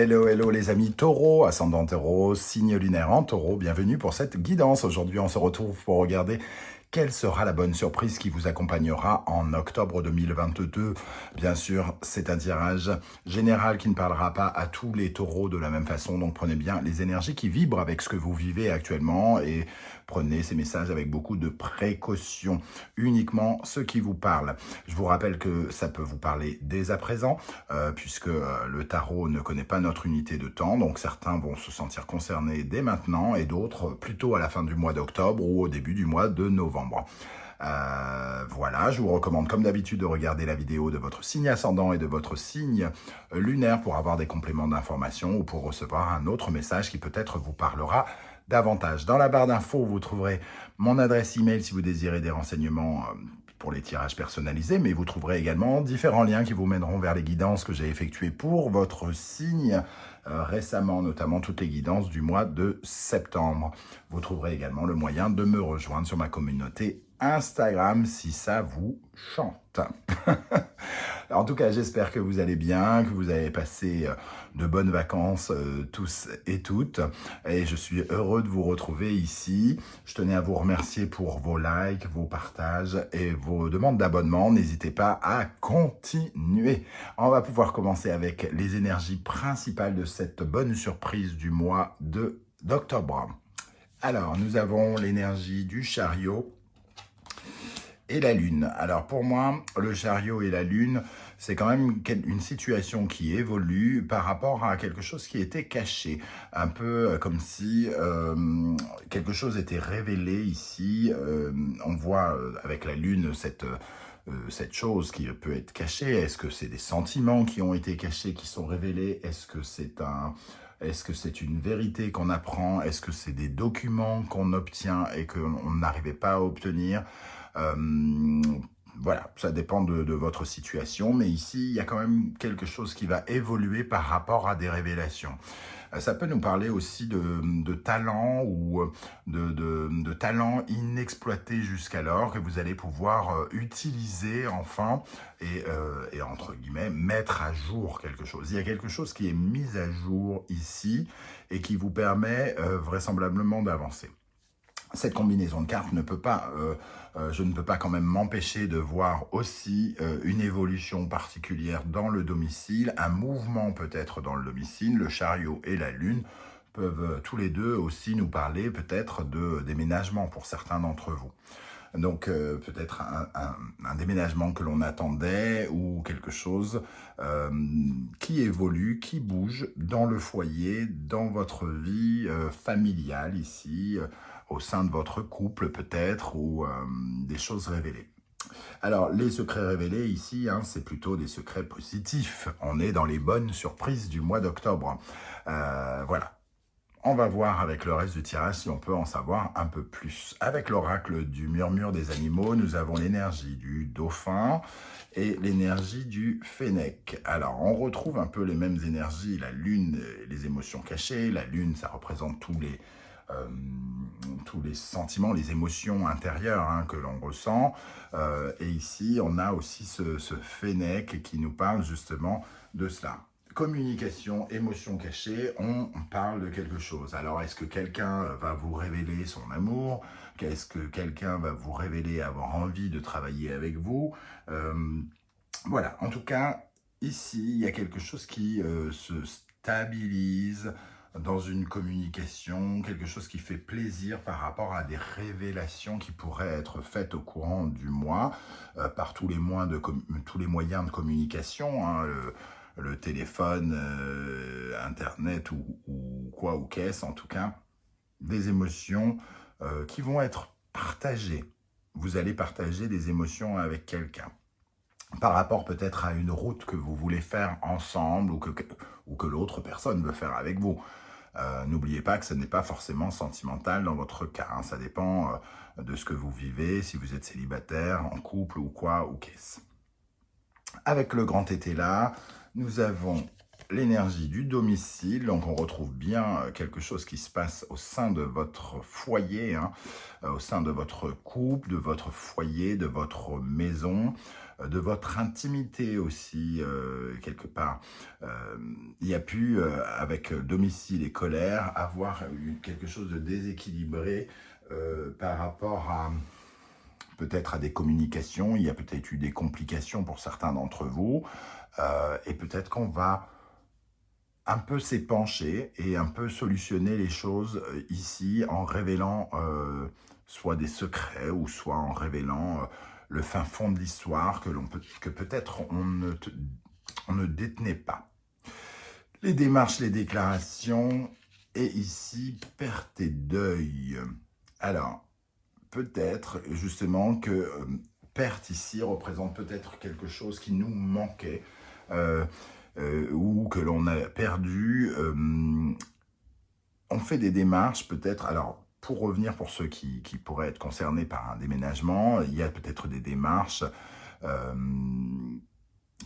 Hello, hello les amis taureaux, ascendant taureau, signe lunaire en taureau, bienvenue pour cette guidance. Aujourd'hui on se retrouve pour regarder quelle sera la bonne surprise qui vous accompagnera en octobre 2022. Bien sûr, c'est un tirage général qui ne parlera pas à tous les taureaux de la même façon, donc prenez bien les énergies qui vibrent avec ce que vous vivez actuellement et prenez ces messages avec beaucoup de précaution, uniquement ceux qui vous parlent. Je vous rappelle que ça peut vous parler dès à présent, puisque le tarot ne connaît pas notre unité de temps, donc certains vont se sentir concernés dès maintenant et d'autres plutôt à la fin du mois d'octobre ou au début du mois de novembre. Voilà, je vous recommande comme d'habitude de regarder la vidéo de votre signe ascendant et de votre signe lunaire pour avoir des compléments d'information ou pour recevoir un autre message qui peut-être vous parlera davantage. Dans la barre d'infos, vous trouverez mon adresse email si vous désirez des renseignements pour les tirages personnalisés, mais vous trouverez également différents liens qui vous mèneront vers les guidances que j'ai effectuées pour votre signe récemment, notamment toutes les guidances du mois de septembre. Vous trouverez également le moyen de me rejoindre sur ma communauté Instagram si ça vous chante. En tout cas, j'espère que vous allez bien, que vous avez passé de bonnes vacances tous et toutes. Et je suis heureux de vous retrouver ici. Je tenais à vous remercier pour vos likes, vos partages et vos demandes d'abonnement. N'hésitez pas à continuer. On va pouvoir commencer avec les énergies principales de cette bonne surprise du mois d'octobre. Alors, nous avons l'énergie du chariot et la lune. Alors pour moi, le chariot et la lune, c'est quand même une situation qui évolue par rapport à quelque chose qui était caché. Un peu comme si quelque chose était révélé ici. On voit avec la lune cette chose qui peut être cachée. Est-ce que c'est des sentiments qui ont été cachés, qui sont révélés? Est-ce que c'est une vérité qu'on apprend? Est-ce que c'est des documents qu'on obtient et qu'on n'arrivait pas à obtenir? Voilà, ça dépend de votre situation, mais ici, il y a quand même quelque chose qui va évoluer par rapport à des révélations. Ça peut nous parler aussi de talents ou de talents inexploités jusqu'alors que vous allez pouvoir utiliser enfin et entre guillemets mettre à jour quelque chose. Il y a quelque chose qui est mis à jour ici et qui vous permet vraisemblablement d'avancer. Cette combinaison de cartes ne peut pas, je ne peux pas quand même m'empêcher de voir aussi une évolution particulière dans le domicile, un mouvement peut-être dans le domicile. Le chariot et la lune peuvent tous les deux aussi nous parler peut-être de déménagement pour certains d'entre vous. Donc peut-être un déménagement que l'on attendait ou quelque chose qui évolue, qui bouge dans le foyer, dans votre vie familiale ici, au sein de votre couple peut-être, ou des choses révélées. Alors, les secrets révélés ici, c'est plutôt des secrets positifs. On est dans les bonnes surprises du mois d'octobre. Voilà. On va voir avec le reste du tirage si on peut en savoir un peu plus. Avec l'oracle du murmure des animaux, nous avons l'énergie du dauphin et l'énergie du fennec. Alors, on retrouve un peu les mêmes énergies. La lune, les émotions cachées. La lune, ça représente tous les sentiments, les émotions intérieures que l'on ressent. Et ici, on a aussi ce fennec qui nous parle justement de cela. Communication, émotion cachée, on parle de quelque chose. Alors, est-ce que quelqu'un va vous révéler son amour? Est-ce que quelqu'un va vous révéler avoir envie de travailler avec vous? Voilà, en tout cas, ici, il y a quelque chose qui se stabilise dans une communication, quelque chose qui fait plaisir par rapport à des révélations qui pourraient être faites au courant du mois par tous les moyens de communication, le téléphone, Internet ou quoi ou qu'est-ce, en tout cas, des émotions qui vont être partagées. Vous allez partager des émotions avec quelqu'un par rapport peut-être à une route que vous voulez faire ensemble ou que l'autre personne veut faire avec vous. N'oubliez pas que ce n'est pas forcément sentimental dans votre cas. Ça dépend de ce que vous vivez, si vous êtes célibataire, en couple ou quoi ou qu'est-ce. Avec le grand été là, nous avons l'énergie du domicile, donc on retrouve bien quelque chose qui se passe au sein de votre foyer, au sein de votre couple, de votre foyer, de votre maison. de votre intimité aussi, quelque part. Il y a pu, avec domicile et colère, avoir eu quelque chose de déséquilibré par rapport à peut-être à des communications. Il y a peut-être eu des complications pour certains d'entre vous. Et peut-être qu'on va un peu s'épancher et un peu solutionner les choses ici en révélant soit des secrets ou soit en révélant le fin fond de l'histoire que peut-être on ne détenait pas. Les démarches, les déclarations et ici perte et deuil. Alors, peut-être justement que perte ici représente peut-être quelque chose qui nous manquait. Ou que l'on a perdu. On fait des démarches peut-être, alors pour revenir pour ceux qui pourraient être concernés par un déménagement, il y a peut-être des démarches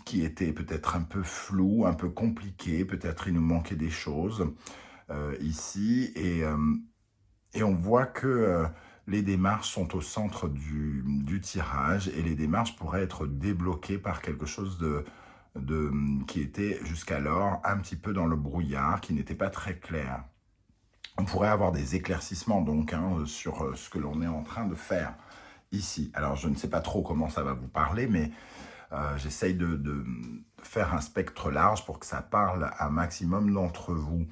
qui étaient peut-être un peu floues, un peu compliquées, peut-être il nous manquait des choses ici, et on voit que les démarches sont au centre du tirage, et les démarches pourraient être débloquées par quelque chose qui était jusqu'alors un petit peu dans le brouillard, qui n'était pas très clair. On pourrait avoir des éclaircissements donc sur ce que l'on est en train de faire ici. Alors je ne sais pas trop comment ça va vous parler, mais j'essaye de faire un spectre large pour que ça parle à un maximum d'entre vous.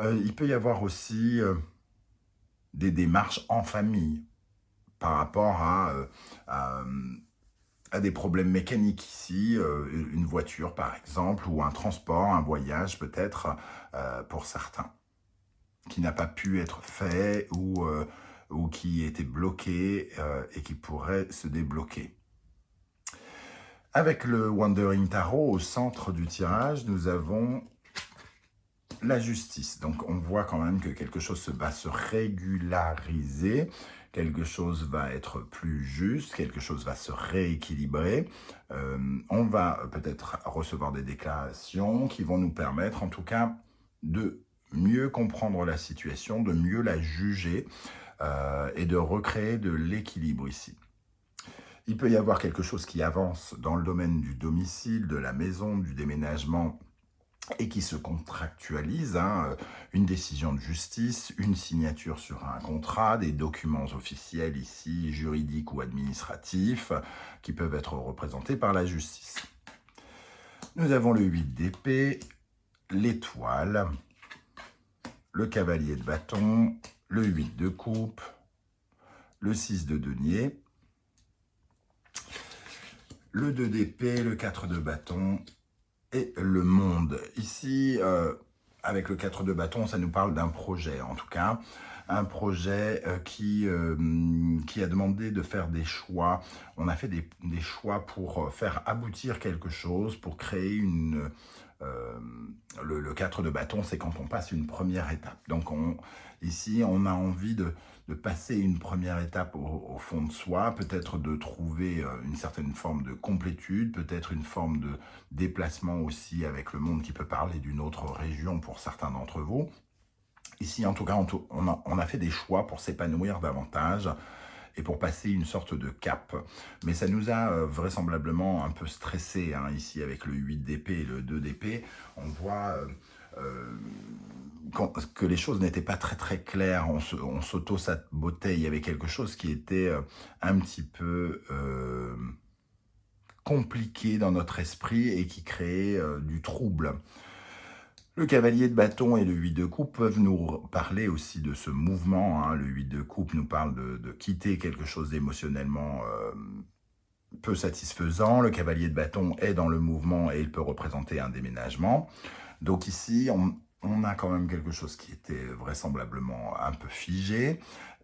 Il peut y avoir aussi des démarches en famille par rapport à des problèmes mécaniques ici, une voiture par exemple, ou un transport, un voyage peut-être pour certains, qui n'a pas pu être fait ou qui était bloqué et qui pourrait se débloquer. Avec le Wandering Tarot, au centre du tirage, nous avons la justice. Donc on voit quand même que quelque chose va se régulariser, quelque chose va être plus juste, quelque chose va se rééquilibrer. On va peut-être recevoir des déclarations qui vont nous permettre en tout cas de mieux comprendre la situation, de mieux la juger et de recréer de l'équilibre ici. Il peut y avoir quelque chose qui avance dans le domaine du domicile, de la maison, du déménagement, et qui se contractualise, une décision de justice, une signature sur un contrat, des documents officiels ici, juridiques ou administratifs, qui peuvent être représentés par la justice. Nous avons le 8 d'épée, l'étoile, le cavalier de bâton, le 8 de coupe, le 6 de denier, le 2 d'épée, le 4 de bâton, et le monde. Ici, avec le 4 de bâton, ça nous parle d'un projet, en tout cas. Un projet qui a demandé de faire des choix. On a fait des choix pour faire aboutir quelque chose, pour créer le 4 de bâton, c'est quand on passe une première étape. Donc ici, on a envie de passer une première étape au fond de soi, peut-être de trouver une certaine forme de complétude, peut-être une forme de déplacement aussi avec le monde qui peut parler d'une autre région pour certains d'entre vous. Ici, en tout cas, on a fait des choix pour s'épanouir davantage et pour passer une sorte de cap. Mais ça nous a vraisemblablement un peu stressé, ici avec le 8 d'épée et le 2 d'épée. On voit que les choses n'étaient pas très très claires, on s'auto-sabotait, il y avait quelque chose qui était un petit peu compliqué dans notre esprit et qui créait du trouble. Le cavalier de bâton et le 8 de coupe peuvent nous parler aussi de ce mouvement. Le 8 de coupe nous parle de quitter quelque chose d'émotionnellement peu satisfaisant. Le cavalier de bâton est dans le mouvement et il peut représenter un déménagement. Donc ici, on a quand même quelque chose qui était vraisemblablement un peu figé.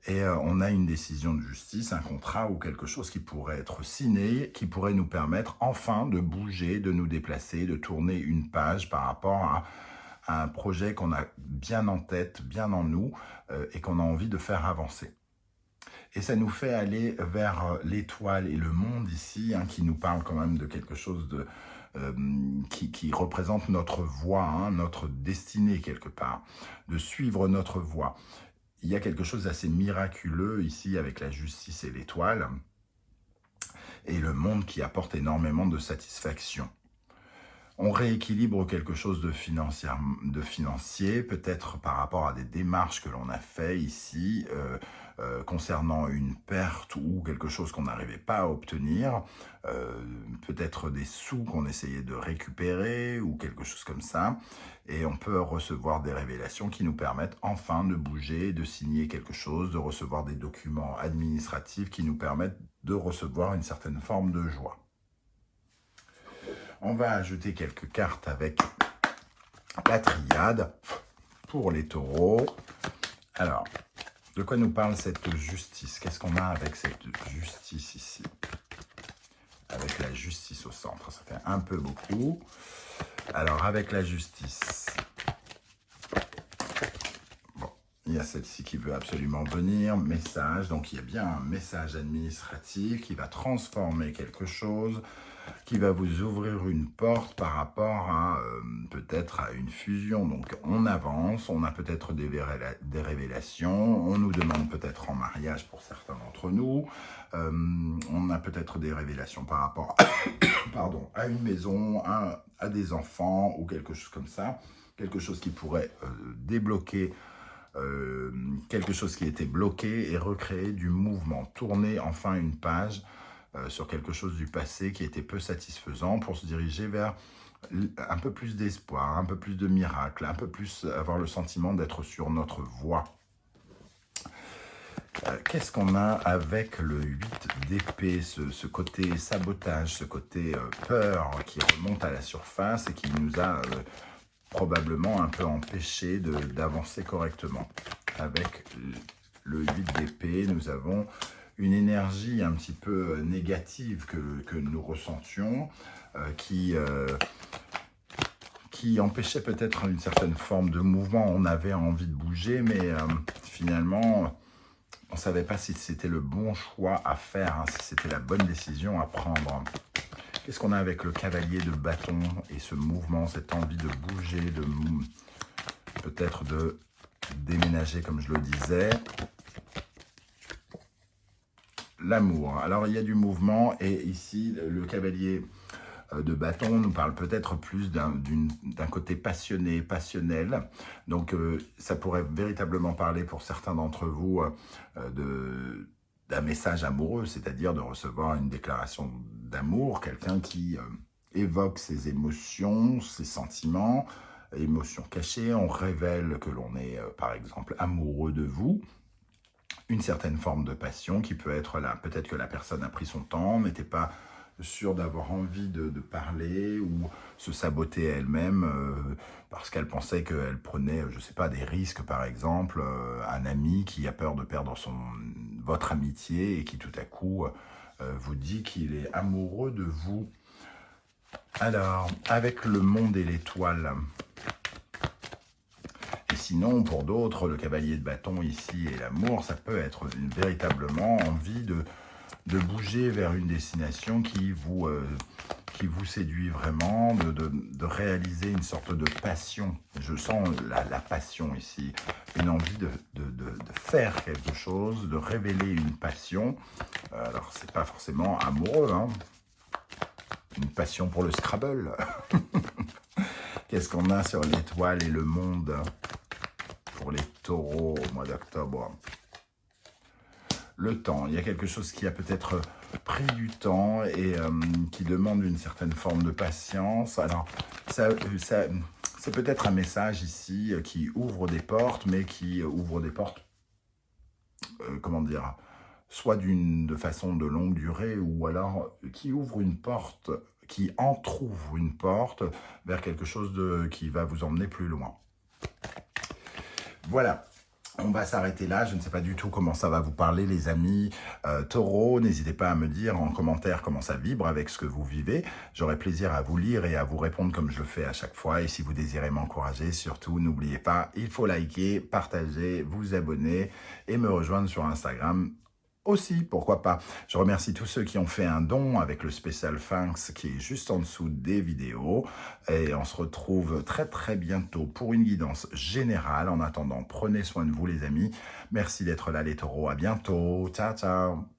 Et on a une décision de justice, un contrat ou quelque chose qui pourrait être signé, qui pourrait nous permettre enfin de bouger, de nous déplacer, de tourner une page par rapport à un projet qu'on a bien en tête, bien en nous, et qu'on a envie de faire avancer. Et ça nous fait aller vers l'étoile et le monde ici, qui nous parle quand même de quelque chose qui représente notre voie, notre destinée quelque part, de suivre notre voie. Il y a quelque chose d'assez miraculeux ici avec la justice et l'étoile. et le monde qui apporte énormément de satisfaction. On rééquilibre quelque chose de financier, peut-être par rapport à des démarches que l'on a fait ici, concernant une perte ou quelque chose qu'on n'arrivait pas à obtenir, peut-être des sous qu'on essayait de récupérer ou quelque chose comme ça. Et on peut recevoir des révélations qui nous permettent enfin de bouger, de signer quelque chose, de recevoir des documents administratifs qui nous permettent de recevoir une certaine forme de joie. On va ajouter quelques cartes avec la triade pour les taureaux. Alors, de quoi nous parle cette justice? Qu'est-ce qu'on a avec cette justice ici? Avec la justice au centre, ça fait un peu beaucoup. Alors, avec la justice, bon, il y a celle-ci qui veut absolument venir, message. Donc, il y a bien un message administratif qui va transformer quelque chose, qui va vous ouvrir une porte par rapport à peut-être à une fusion. Donc on avance, on a peut-être des révélations, on nous demande peut-être en mariage pour certains d'entre nous, on a peut-être des révélations par rapport pardon, à une maison, à des enfants ou quelque chose comme ça, quelque chose qui pourrait débloquer quelque chose qui était bloqué et recréer du mouvement, tourner enfin une page sur quelque chose du passé qui était peu satisfaisant pour se diriger vers un peu plus d'espoir, un peu plus de miracle, un peu plus avoir le sentiment d'être sur notre voie. Qu'est-ce qu'on a avec le 8 d'épée, ce côté sabotage, ce côté peur qui remonte à la surface et qui nous a probablement un peu empêché d'avancer correctement. Avec le 8 d'épée, nous avons une énergie un petit peu négative que nous ressentions, qui empêchait peut-être une certaine forme de mouvement. On avait envie de bouger, mais finalement, on ne savait pas si c'était le bon choix à faire, hein, si c'était la bonne décision à prendre. Qu'est-ce qu'on a avec le cavalier de bâton et ce mouvement, cette envie de bouger, peut-être de déménager, comme je le disais. L'amour. Alors, il y a du mouvement et ici, le cavalier de bâton nous parle peut-être plus d'un côté passionné, passionnel. Donc, ça pourrait véritablement parler pour certains d'entre vous d'un message amoureux, c'est-à-dire de recevoir une déclaration d'amour, quelqu'un qui évoque ses émotions, ses sentiments, émotions cachées. On révèle que l'on est, par exemple, amoureux de vous. Une certaine forme de passion qui peut être là. Peut-être que la personne a pris son temps, n'était pas sûre d'avoir envie de parler ou se saboter elle-même parce qu'elle pensait qu'elle prenait, je ne sais pas, des risques, par exemple, un ami qui a peur de perdre votre amitié et qui tout à coup vous dit qu'il est amoureux de vous. Alors, avec le monde et l'étoile... Sinon, pour d'autres, le cavalier de bâton ici et l'amour, ça peut être véritablement envie de bouger vers une destination qui vous séduit vraiment, de réaliser une sorte de passion. Je sens la passion ici, une envie de faire quelque chose, de révéler une passion. Alors, c'est pas forcément amoureux, hein. Une passion pour le Scrabble. Qu'est-ce qu'on a sur l'étoile et le monde pour les taureaux au mois d'octobre? Le temps, il y a quelque chose qui a peut-être pris du temps et qui demande une certaine forme de patience. Alors, c'est peut-être un message ici qui ouvre des portes, mais qui ouvre des portes, comment dire, soit de façon de longue durée, ou alors qui ouvre une porte, qui entrouvre une porte vers quelque chose qui va vous emmener plus loin. Voilà, on va s'arrêter là. Je ne sais pas du tout comment ça va vous parler, les amis taureaux. N'hésitez pas à me dire en commentaire comment ça vibre avec ce que vous vivez. J'aurai plaisir à vous lire et à vous répondre comme je le fais à chaque fois. Et si vous désirez m'encourager, surtout, n'oubliez pas, il faut liker, partager, vous abonner et me rejoindre sur Instagram aussi, pourquoi pas. Je remercie tous ceux qui ont fait un don avec le Special Thanks qui est juste en dessous des vidéos. Et on se retrouve très très bientôt pour une guidance générale. En attendant, prenez soin de vous les amis. Merci d'être là les taureaux. À bientôt. Ciao, ciao.